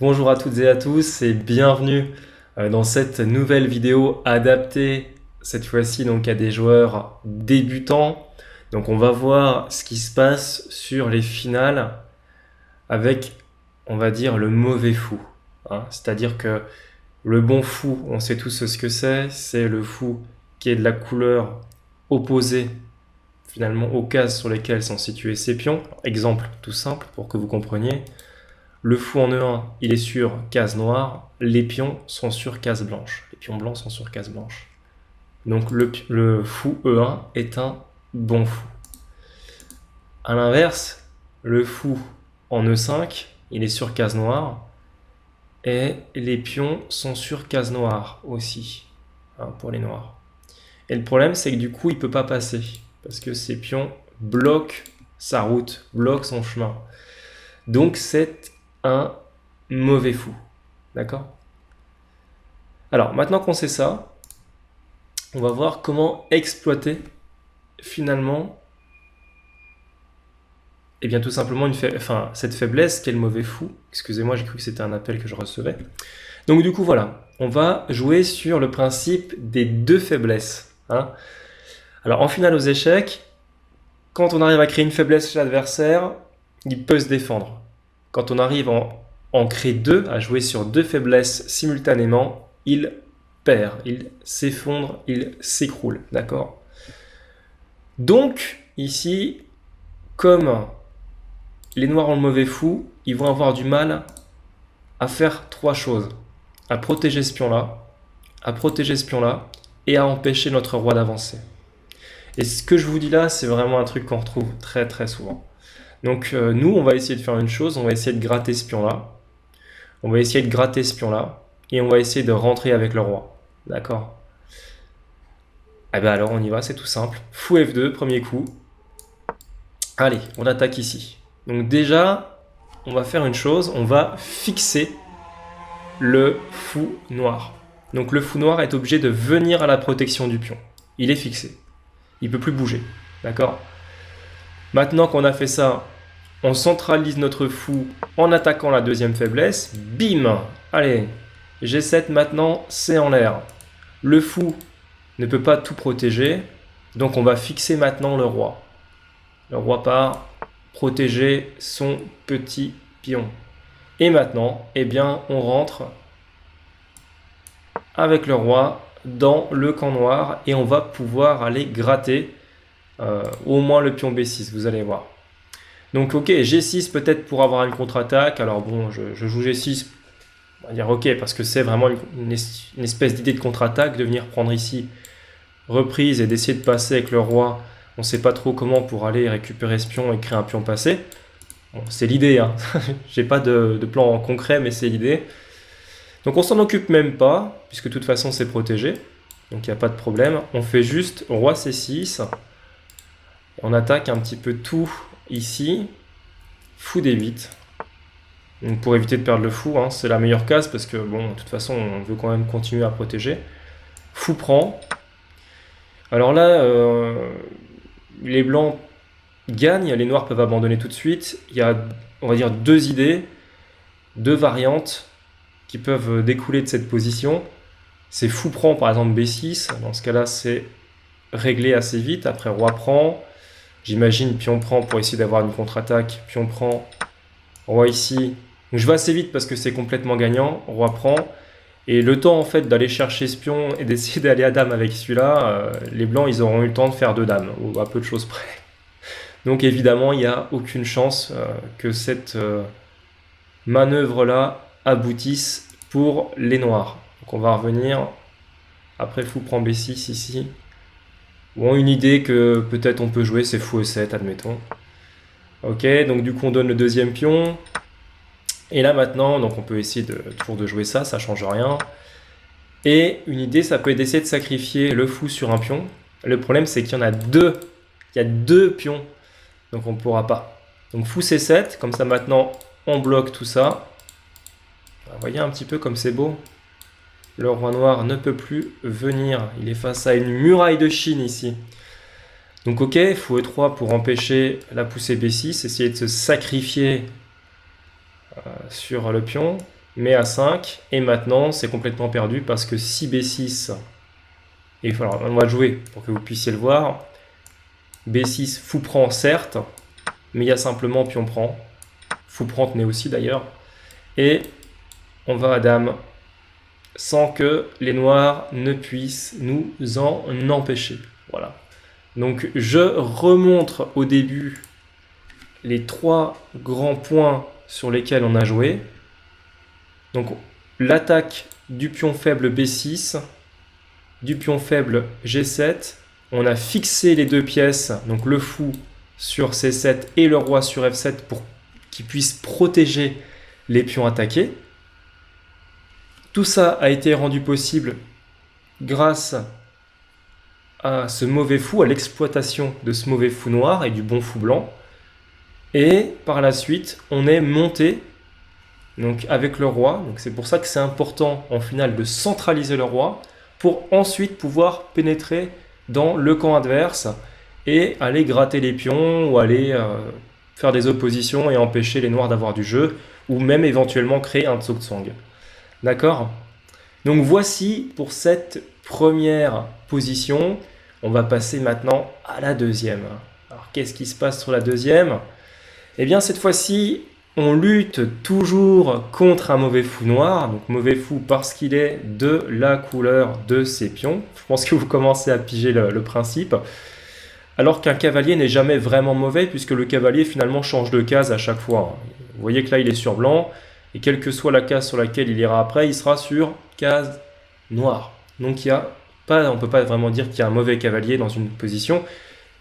Bonjour à toutes et à tous et bienvenue dans cette nouvelle vidéo adaptée cette fois-ci donc à des joueurs débutants. Donc on va voir ce qui se passe sur les finales avec, on va dire, le mauvais fou, hein. C'est-à-dire que le bon fou, on sait tous ce que c'est le fou qui est de la couleur opposée finalement aux cases sur lesquelles sont situés ses pions. Exemple tout simple pour que vous compreniez. Le fou en E1, il est sur case noire, les pions sont sur case blanche. Les pions blancs sont sur case blanche. Donc le fou E1 est un bon fou. A l'inverse, le fou en E5, il est sur case noire, et les pions sont sur case noire aussi, hein, pour les noirs. Et le problème, c'est que du coup, il ne peut pas passer, parce que ces pions bloquent sa route, bloquent son chemin. Donc c'est un mauvais fou. D'accord? Alors, maintenant qu'on sait ça, on va voir comment exploiter finalement, et bien tout simplement cette faiblesse qu'est le mauvais fou. Excusez-moi, j'ai cru que c'était un appel que je recevais. Donc du coup, voilà, on va jouer sur le principe des deux faiblesses, hein. Alors, en finale aux échecs, quand on arrive à créer une faiblesse chez l'adversaire, il peut se défendre. Quand on arrive à en créer deux, à jouer sur deux faiblesses simultanément, il perd, il s'effondre, il s'écroule, d'accord? Donc, ici, comme les noirs ont le mauvais fou, ils vont avoir du mal à faire trois choses. À protéger ce pion-là, à protéger ce pion-là, et à empêcher notre roi d'avancer. Et ce que je vous dis là, c'est vraiment un truc qu'on retrouve très très souvent. Donc nous, on va essayer de faire une chose, on va essayer de gratter ce pion-là, on va essayer de gratter ce pion-là, et on va essayer de rentrer avec le roi. D'accord? Eh bien alors on y va, c'est tout simple. Fou F2, premier coup. Allez, on attaque ici. Donc déjà, on va faire une chose, on va fixer le fou noir. Donc le fou noir est obligé de venir à la protection du pion. Il est fixé. Il ne peut plus bouger. D'accord? Maintenant qu'on a fait ça, on centralise notre fou en attaquant la deuxième faiblesse. Bim! Allez, G7 maintenant, c'est en l'air. Le fou ne peut pas tout protéger, donc on va fixer maintenant le roi. Le roi part protéger son petit pion. Et maintenant, eh bien, on rentre avec le roi dans le camp noir et on va pouvoir aller gratter au moins le pion B6, vous allez voir. Donc ok, G6 peut-être pour avoir une contre-attaque. Alors bon, je joue G6, on va dire ok, parce que c'est vraiment une espèce d'idée de contre-attaque, de venir prendre ici reprise et d'essayer de passer avec le roi. On ne sait pas trop comment pour aller récupérer ce pion et créer un pion passé. Bon, c'est l'idée, hein. J'ai pas de plan concret, mais c'est l'idée. Donc on s'en occupe même pas, puisque de toute façon c'est protégé. Donc il n'y a pas de problème. On fait juste roi C6. On attaque un petit peu tout ici. Fou D8. Donc pour éviter de perdre le fou, hein, c'est la meilleure case parce que bon, de toute façon on veut quand même continuer à protéger. Fou prend. Alors là, les blancs gagnent, les noirs peuvent abandonner tout de suite. Il y a, on va dire, deux idées, deux variantes qui peuvent découler de cette position. C'est fou prend par exemple B6. Dans ce cas-là, c'est réglé assez vite. Après roi prend. J'imagine pion prend pour essayer d'avoir une contre-attaque. Pion prend. Roi ici. Donc je vais assez vite parce que c'est complètement gagnant. Roi prend. Et le temps en fait d'aller chercher ce pion et d'essayer d'aller à dame avec celui-là, les blancs ils auront eu le temps de faire deux dames, ou à peu de choses près. Donc évidemment il n'y a aucune chance que cette manœuvre-là aboutisse pour les noirs. Donc on va revenir, après fou prend B6 ici. Bon, une idée que peut-être on peut jouer, c'est fou E7, admettons. Ok, donc du coup on donne le deuxième pion. Et là maintenant, donc on peut essayer toujours de jouer ça, ça change rien. Et une idée, ça peut être d'essayer de sacrifier le fou sur un pion. Le problème, c'est qu'il y en a deux. Il y a deux pions, donc on ne pourra pas. Donc fou C7, comme ça maintenant, on bloque tout ça. Vous voyez un petit peu comme c'est beau. Le roi noir ne peut plus venir. Il est face à une muraille de Chine ici. Donc ok, fou E3 pour empêcher la poussée B6, essayer de se sacrifier sur le pion. mais à 5. Et maintenant, c'est complètement perdu parce que si B6, et alors, on va jouer pour que vous puissiez le voir. B6, fou prend certes, mais il y a simplement pion prend. Fou prend tenait aussi d'ailleurs. Et on va à dame sans que les noirs ne puissent nous en empêcher. Voilà. Donc je remontre au début les 3 grands points sur lesquels on a joué. Donc l'attaque du pion faible B6, du pion faible G7. On a fixé les 2 pièces, donc le fou sur C7 et le roi sur F7 pour qu'ils puissent protéger les pions attaqués. Tout ça a été rendu possible grâce à ce mauvais fou, à l'exploitation de ce mauvais fou noir et du bon fou blanc. Et par la suite, on est monté donc avec le roi. Donc c'est pour ça que c'est important en finale de centraliser le roi pour ensuite pouvoir pénétrer dans le camp adverse et aller gratter les pions ou aller faire des oppositions et empêcher les noirs d'avoir du jeu ou même éventuellement créer un Tsog-Tsang. D'accord? Donc voici pour cette première position. On va passer maintenant à la deuxième. Alors qu'est-ce qui se passe sur la deuxième? Eh bien cette fois-ci, on lutte toujours contre un mauvais fou noir. Donc mauvais fou parce qu'il est de la couleur de ses pions. Je pense que vous commencez à piger le principe. Alors qu'un cavalier n'est jamais vraiment mauvais puisque le cavalier finalement change de case à chaque fois. Vous voyez que là il est sur blanc. Et quelle que soit la case sur laquelle il ira après, il sera sur case noire. Donc on ne peut pas vraiment dire qu'il y a un mauvais cavalier dans une position.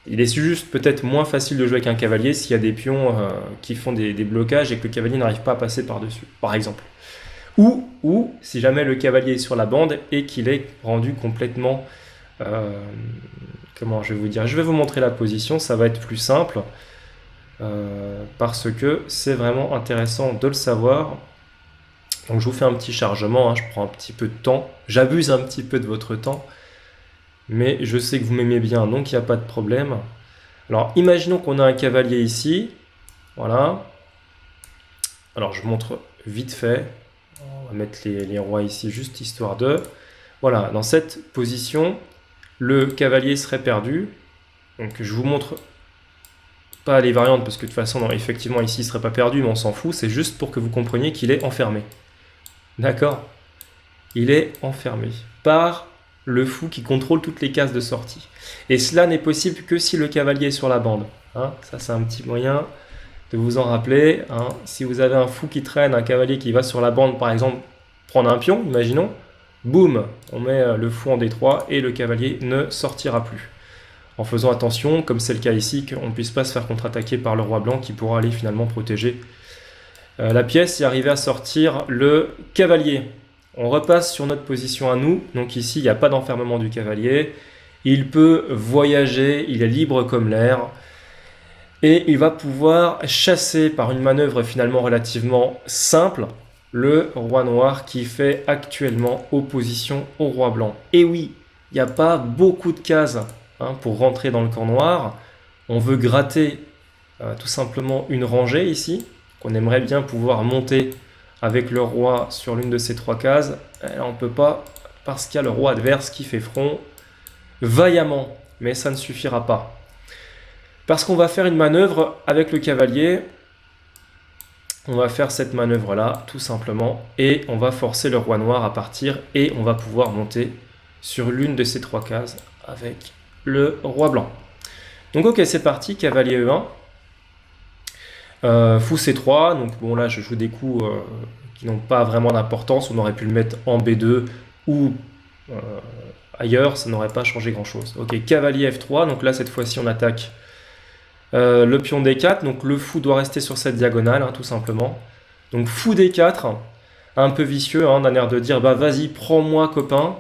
Il est juste peut-être moins facile de jouer qu'un cavalier s'il y a des pions qui font des blocages et que le cavalier n'arrive pas à passer par-dessus, par exemple. Ou si jamais le cavalier est sur la bande et qu'il est rendu complètement... comment je vais vous dire? Je vais vous montrer la position, ça va être plus simple. Parce que c'est vraiment intéressant de le savoir. Donc je vous fais un petit chargement, hein, je prends un petit peu de temps, j'abuse un petit peu de votre temps, mais je sais que vous m'aimez bien, donc il n'y a pas de problème. Alors imaginons qu'on a un cavalier ici, voilà. Alors je montre vite fait, on va mettre les rois ici juste histoire de... Voilà, dans cette position, le cavalier serait perdu, donc je vous montre... pas les variantes, parce que de toute façon, non, effectivement, ici, il ne serait pas perdu, mais on s'en fout. C'est juste pour que vous compreniez qu'il est enfermé. D'accord? Il est enfermé par le fou qui contrôle toutes les cases de sortie. Et cela n'est possible que si le cavalier est sur la bande. Hein, ça, c'est un petit moyen de vous en rappeler. Hein. Si vous avez un fou qui traîne, un cavalier qui va sur la bande, par exemple, prendre un pion, imaginons, boum, on met le fou en D3 et le cavalier ne sortira plus. En faisant attention, comme c'est le cas ici, qu'on ne puisse pas se faire contre-attaquer par le roi blanc qui pourra aller finalement protéger la pièce et arriver à sortir le cavalier. On repasse sur notre position à nous. Donc ici, il n'y a pas d'enfermement du cavalier. Il peut voyager, il est libre comme l'air. Et il va pouvoir chasser par une manœuvre finalement relativement simple le roi noir qui fait actuellement opposition au roi blanc. Et oui, il n'y a pas beaucoup de cases pour rentrer dans le camp noir. On veut gratter tout simplement une rangée ici, qu'on aimerait bien pouvoir monter avec le roi sur l'une de ces 3 cases. Et là, on ne peut pas parce qu'il y a le roi adverse qui fait front vaillamment, mais ça ne suffira pas. Parce qu'on va faire une manœuvre avec le cavalier, on va faire cette manœuvre-là, tout simplement, et on va forcer le roi noir à partir, et on va pouvoir monter sur l'une de ces 3 cases avec le roi blanc. Donc ok, c'est parti, cavalier E1. Fou C3, donc bon là je joue des coups qui n'ont pas vraiment d'importance, on aurait pu le mettre en B2 ou ailleurs, ça n'aurait pas changé grand chose. Ok, cavalier F3, donc là cette fois-ci on attaque le pion D4, donc le fou doit rester sur cette diagonale, tout simplement. Donc fou D4, un peu vicieux, d'un air de dire bah vas-y prends-moi copain,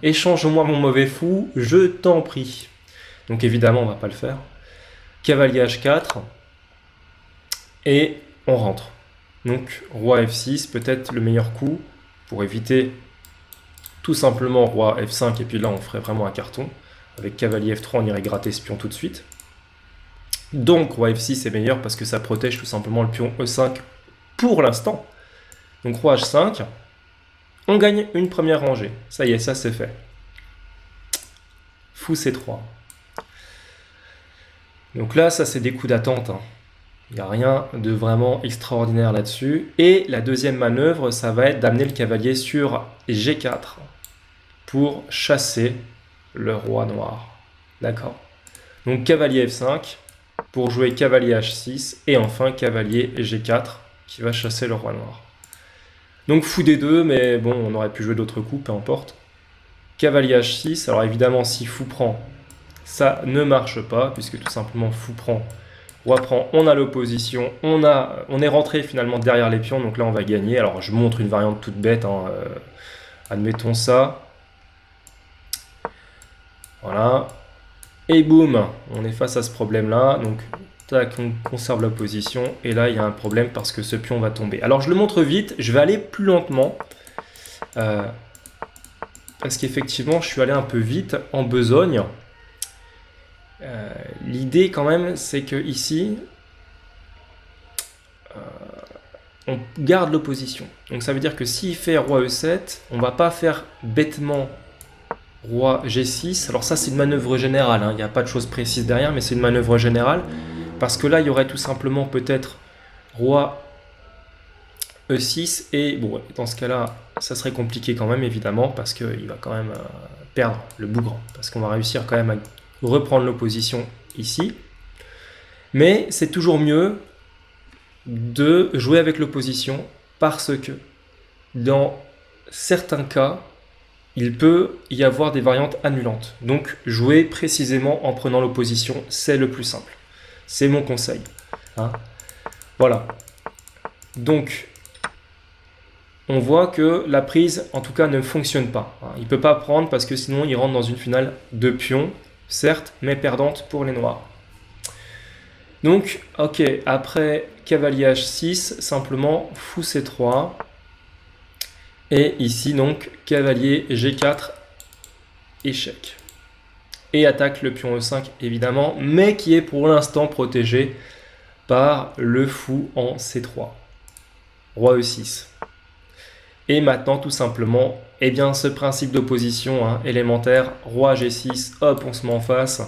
échange-moi mon mauvais fou, je t'en prie. Donc évidemment on va pas le faire. Cavalier H4 et on rentre. Donc roi F6, peut-être le meilleur coup pour éviter tout simplement roi F5 et puis là on ferait vraiment un carton. Avec cavalier F3 on irait gratter ce pion tout de suite. Donc roi F6 est meilleur parce que ça protège tout simplement le pion E5 pour l'instant. Donc roi H5, on gagne une première rangée. Ça y est, ça c'est fait. Fou C3. Donc là, ça c'est des coups d'attente, hein. Il n'y a rien de vraiment extraordinaire là-dessus. Et la deuxième manœuvre, ça va être d'amener le cavalier sur G4 pour chasser le roi noir. D'accord. Donc cavalier F5 pour jouer cavalier H6 et enfin cavalier G4 qui va chasser le roi noir. Donc fou D2, mais bon, on aurait pu jouer d'autres coups, peu importe. Cavalier H6, alors évidemment si fou prend, ça ne marche pas, puisque tout simplement fou prend, roi prend, on a l'opposition, on est rentré finalement derrière les pions, donc là on va gagner. Alors je montre une variante toute bête, hein, admettons ça. Voilà. Et boum, on est face à ce problème-là, donc tac, on conserve la position, et là il y a un problème parce que ce pion va tomber. Alors je le montre vite, je vais aller plus lentement, parce qu'effectivement je suis allé un peu vite, en besogne. L'idée quand même, c'est que ici, on garde l'opposition. Donc ça veut dire que s'il fait roi E7, on va pas faire bêtement roi G6. Alors ça c'est une manœuvre générale, hein. Il n'y a pas de chose précise derrière, mais c'est une manœuvre générale. Parce que là, il y aurait tout simplement peut-être roi E6. Et bon, dans ce cas-là, ça serait compliqué quand même, évidemment, parce qu'il va quand même perdre le bougre. Parce qu'on va réussir quand même à reprendre l'opposition ici. Mais c'est toujours mieux de jouer avec l'opposition parce que dans certains cas, il peut y avoir des variantes annulantes. Donc, jouer précisément en prenant l'opposition, c'est le plus simple. C'est mon conseil. Hein. Voilà. Donc, on voit que la prise, en tout cas, ne fonctionne pas. Hein. Il ne peut pas prendre parce que sinon, il rentre dans une finale de pions, certes, mais perdante pour les noirs. Donc, ok, après cavalier H6, simplement fou C3. Et ici, donc, cavalier G4, échec. Et attaque le pion E5, évidemment, mais qui est pour l'instant protégé par le fou en C3. Roi E6. Et maintenant, tout simplement, eh bien, ce principe d'opposition hein, élémentaire, roi G6, hop, on se met en face.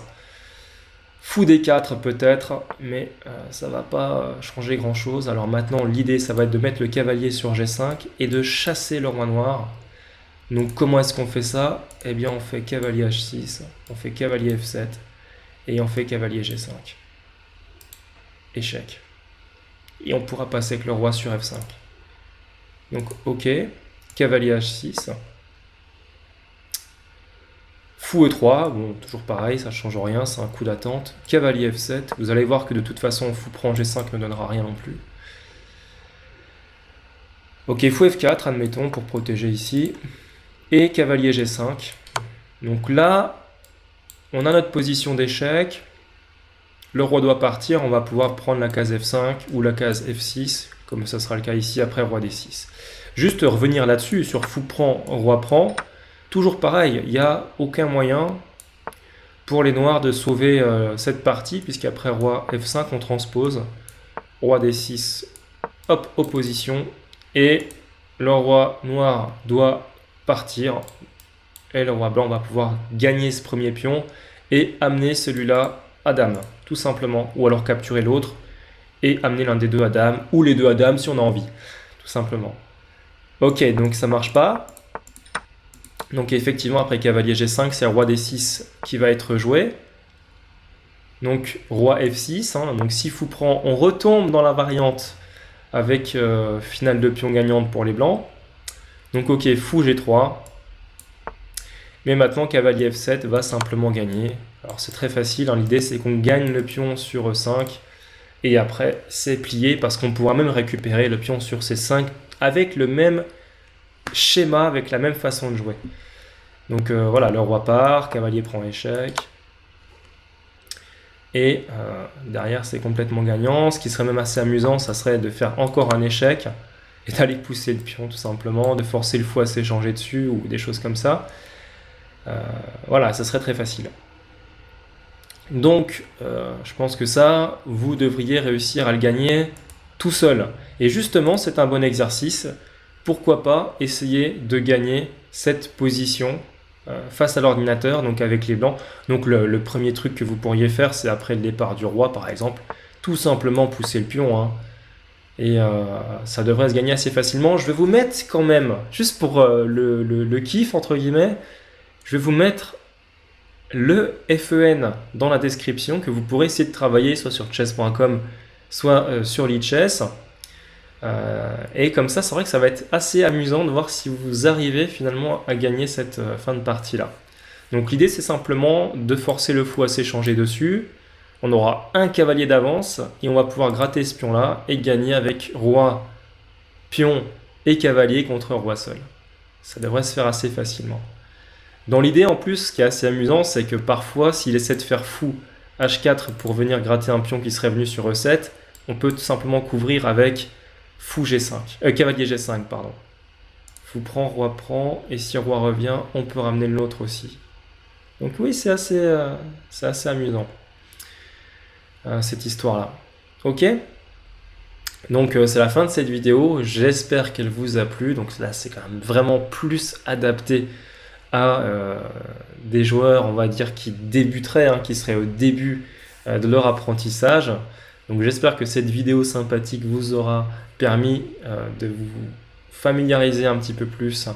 Fou D4 peut-être, mais ça va pas changer grand-chose. Alors maintenant, l'idée, ça va être de mettre le cavalier sur G5 et de chasser le roi noir. Donc comment est-ce qu'on fait ça? Eh bien, on fait cavalier H6, on fait cavalier F7 et on fait cavalier G5. Échec. Et on pourra passer avec le roi sur F5. Donc ok, cavalier H6. Fou E3, bon, toujours pareil, ça ne change rien, c'est un coup d'attente. Cavalier F7, vous allez voir que de toute façon, fou prend G5 ne donnera rien non plus. Ok, fou F4, admettons, pour protéger ici. Et cavalier G5. Donc là, on a notre position d'échec. Le roi doit partir, on va pouvoir prendre la case F5 ou la case F6, comme ça sera le cas ici après roi D6. Juste revenir là-dessus, sur fou prend, roi prend. Toujours pareil, il n'y a aucun moyen pour les noirs de sauver cette partie, puisqu'après roi F5, on transpose. Roi D6, hop, opposition. Et le roi noir doit partir. Et le roi blanc va pouvoir gagner ce premier pion et amener celui-là à dame, tout simplement. Ou alors capturer l'autre et amener l'un des deux à dame, ou les deux à dame si on a envie, tout simplement. Ok, donc ça marche pas. Donc effectivement, après cavalier G5, c'est roi D6 qui va être joué. Donc roi F6, hein. Donc si fou prend, on retombe dans la variante avec finale de pion gagnante pour les blancs. Donc ok, fou G3. Mais maintenant, cavalier F7 va simplement gagner. Alors c'est très facile, hein. L'idée c'est qu'on gagne le pion sur E5. Et après, c'est plié parce qu'on pourra même récupérer le pion sur C5 avec le même schéma, avec la même façon de jouer. Donc voilà, le roi part, cavalier prend échec. Et derrière, c'est complètement gagnant. Ce qui serait même assez amusant, ça serait de faire encore un échec et d'aller pousser le pion tout simplement, de forcer le fou à s'échanger dessus ou des choses comme ça. Voilà, ça serait très facile. Donc, je pense que ça, vous devriez réussir à le gagner tout seul. Et justement, c'est un bon exercice pourquoi pas essayer de gagner cette position face à l'ordinateur, donc avec les blancs. Donc le premier truc que vous pourriez faire, c'est après le départ du roi par exemple, tout simplement pousser le pion, hein, et ça devrait se gagner assez facilement. Je vais vous mettre quand même, juste pour le kiff entre guillemets, je vais vous mettre le FEN dans la description que vous pourrez essayer de travailler soit sur chess.com, soit sur Lichess. Et comme ça, c'est vrai que ça va être assez amusant de voir si vous arrivez finalement à gagner cette fin de partie là. Donc l'idée c'est simplement de forcer le fou à s'échanger dessus. On aura un cavalier d'avance et on va pouvoir gratter ce pion là et gagner avec roi, pion et cavalier contre roi seul. Ça devrait se faire assez facilement. Dans l'idée en plus, ce qui est assez amusant, c'est que parfois s'il essaie de faire fou H4 pour venir gratter un pion qui serait venu sur E7, on peut tout simplement couvrir avec fou G5, cavalier G5, pardon. Fou prend, et si roi revient, on peut ramener l'autre aussi. Donc oui, c'est assez amusant, cette histoire-là. Ok ? Donc c'est la fin de cette vidéo, j'espère qu'elle vous a plu. Donc là, c'est quand même vraiment plus adapté à des joueurs, on va dire, qui débuteraient, hein, qui seraient au début de leur apprentissage. Donc j'espère que cette vidéo sympathique vous aura permis de vous familiariser un petit peu plus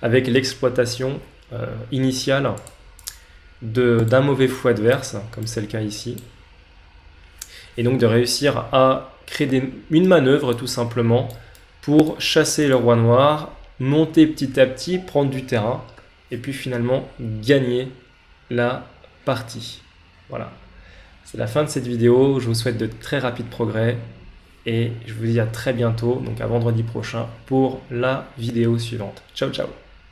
avec l'exploitation initiale d'un mauvais fou adverse, comme c'est le cas ici. Et donc de réussir à créer une manœuvre tout simplement pour chasser le roi noir, monter petit à petit, prendre du terrain, et puis finalement gagner la partie. Voilà. C'est la fin de cette vidéo, je vous souhaite de très rapides progrès et je vous dis à très bientôt, donc à vendredi prochain pour la vidéo suivante. Ciao ciao.